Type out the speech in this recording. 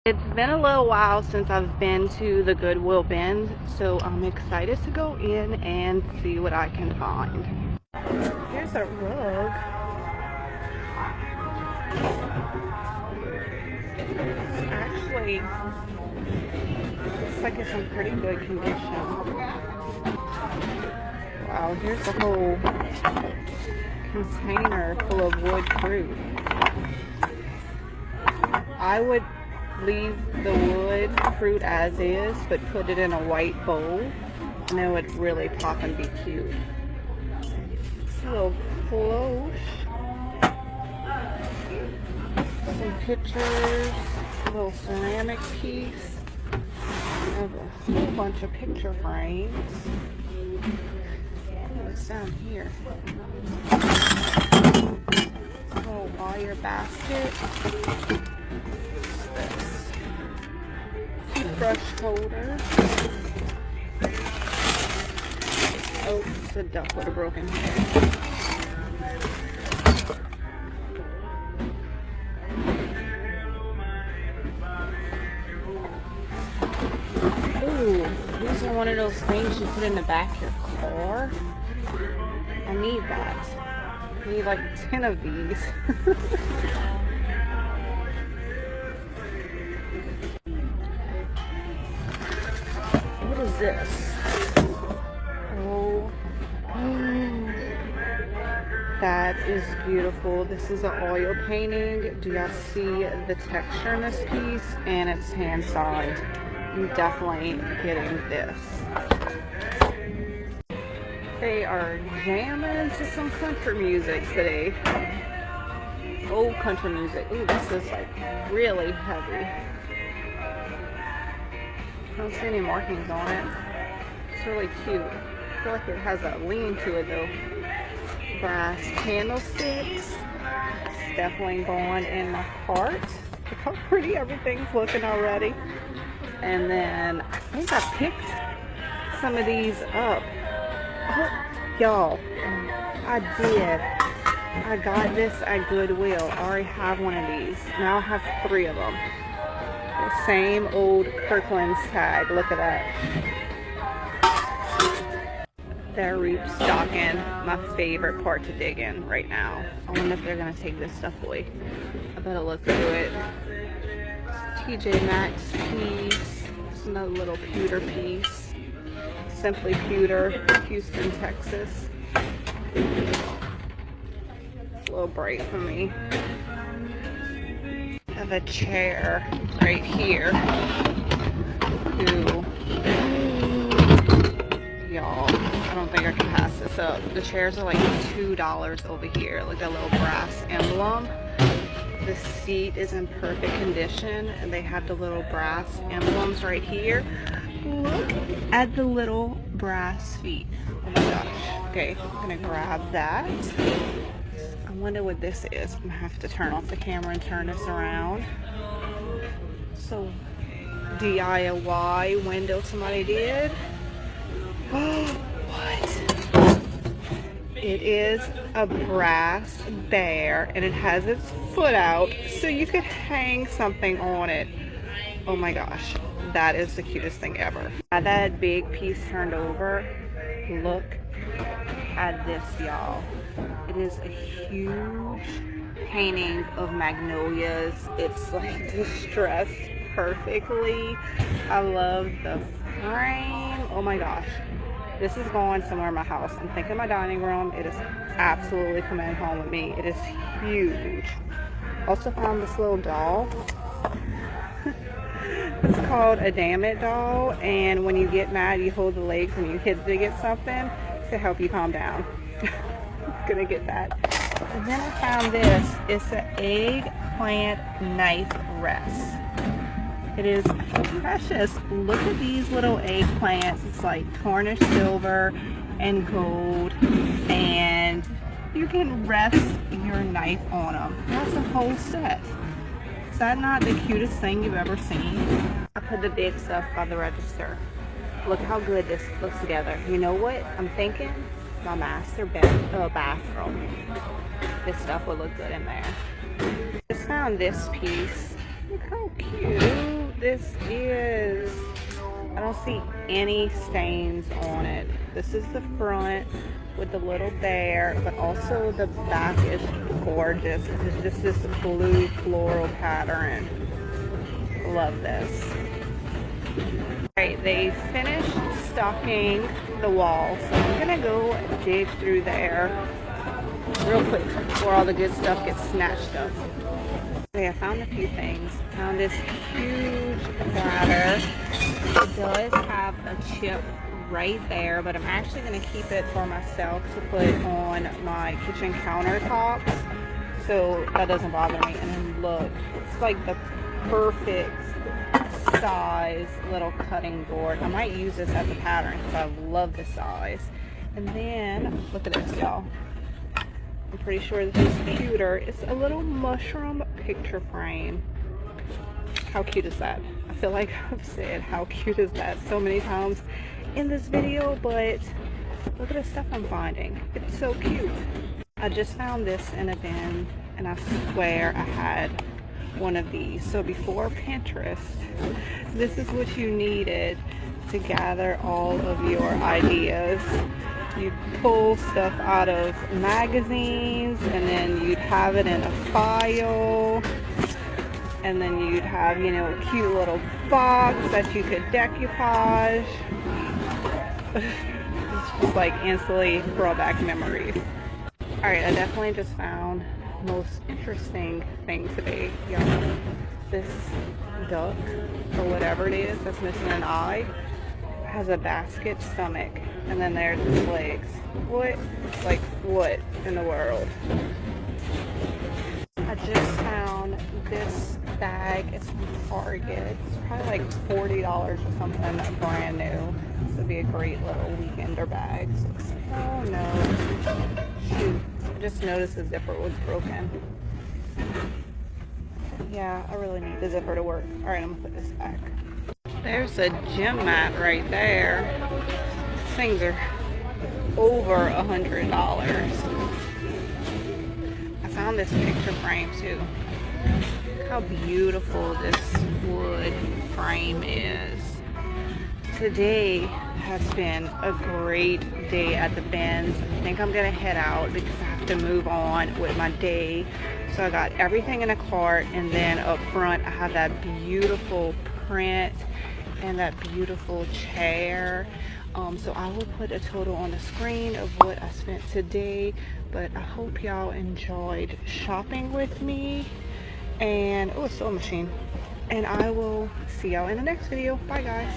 It's been a little while since I've been to the Goodwill Bins, so I'm excited to go in and see what I can find. Here's a rug. Actually, looks like it's in pretty good condition. Wow, here's a whole container full of wood fruit. I would leave the wood fruit as is, but put it in a white bowl, and it would really pop and be cute. It's a little cloche. Some pictures, a little ceramic piece. I have a whole bunch of picture frames. What's down here? A little wire basket. This toothbrush holder. Oh, it's a duck with a broken head. Ooh, these are one of those things you put in the back of your car. I need that. I need like 10 of these. What is this? Oh, that is beautiful. This is an oil painting. Do y'all see the texture in this piece? And it's hand signed. I'm definitely getting this. They are jamming to some country music today. Old country music. Ooh, this is like really heavy. I don't see any markings on it. It's really cute. I feel like it has a lean to it though. Brass candlesticks. It's definitely going in my cart. Look how pretty everything's looking already. And then I think I picked some of these up. Oh, y'all, I did. I got this at Goodwill. I already have one of these. Now I have 3 of them. The same old Kirkland's tag. Look at that. They're restocking. My favorite part to dig in right now. I wonder if they're going to take this stuff away. I better look through it. TJ Maxx piece. It's another little pewter piece. Simply Pewter, Houston, Texas. It's a little bright for me. I have a chair right here. Ooh. Y'all, I don't think I can pass this up. The chairs are like $2 over here. Look at that little brass emblem. The seat is in perfect condition, and they have the little brass emblems right here. Look at the little brass feet. Oh my gosh. Okay, I'm gonna grab that. I wonder what this is. I'm gonna have to turn off the camera and turn this around. So, DIY window somebody did. What? It is a brass bear, and it has its foot out, so you could hang something on it. Oh my gosh, that is the cutest thing ever. Had that big piece turned over. Look at this, y'all. It is a huge painting of magnolias. It's like distressed perfectly. I love the frame. Oh my gosh. This is going somewhere in my house. I'm thinking my dining room. It is absolutely coming home with me. It is huge. Also found this little doll. It's called a damn it doll, and when you get mad you hold the legs and you hit to get something to help you calm down. Gonna get that. And then I found this. It's an eggplant knife rest. It is precious. Look at these little eggplants. It's like tarnished silver and gold, and you can rest your knife on them. That's a whole set. Is that not the cutest thing you've ever seen? I put the big stuff by the register. Look how good this looks together. You know what I'm thinking? My master bathroom. This stuff would look good in there. Just found this piece. Look how cute. this is. I don't see any stains on it. This is the front with the little bear, but also the back is gorgeous. It's just this blue floral pattern. Love this. Alright, they finished stocking the wall, so I'm gonna go dig through there real quick before all the good stuff gets snatched up. Okay, I found a few things. Found this huge ladder. It does have a chip right there, but I'm actually going to keep it for myself to put on my kitchen countertops, so that doesn't bother me. And then look, it's like the perfect size little cutting board. I might use this as a pattern because I love this size. And then look at this, y'all. I'm pretty sure this is cuter. It's a little mushroom picture frame. How cute is that? I feel like I've said how cute is that so many times in this video, but look at the stuff I'm finding. It's so cute. I just found this in a bin, and I swear I had one of these. So before Pinterest, this is what you needed to gather all of your ideas. You'd pull stuff out of magazines, and then you'd have it in a file, and then you'd have, you know, a cute little box that you could decoupage. It's just like instantly throwback memories. Alright, I definitely just found the most interesting thing today, y'all. This duck, or whatever it is that's missing an eye, has a basket stomach, and then there's its legs. What? Like, what in the world? I just found this bag. It's from Target. It's probably like $40 or something, brand new. This would be a great little weekender bag. Oh no. Shoot. I just noticed the zipper was broken. Yeah, I really need the zipper to work. Alright, I'm gonna put this back. There's a gym mat right there. Things are over $100. I found this picture frame too. Look how beautiful this wood frame is. Today has been a great day at the bins. I think I'm gonna head out because I have to move on with my day. So I got everything in a cart, and then up front I have that beautiful print and that beautiful chair. So I will put a total on the screen of what I spent today, but I hope y'all enjoyed shopping with me. And oh, a sewing machine. And I will see y'all in the next video. Bye guys.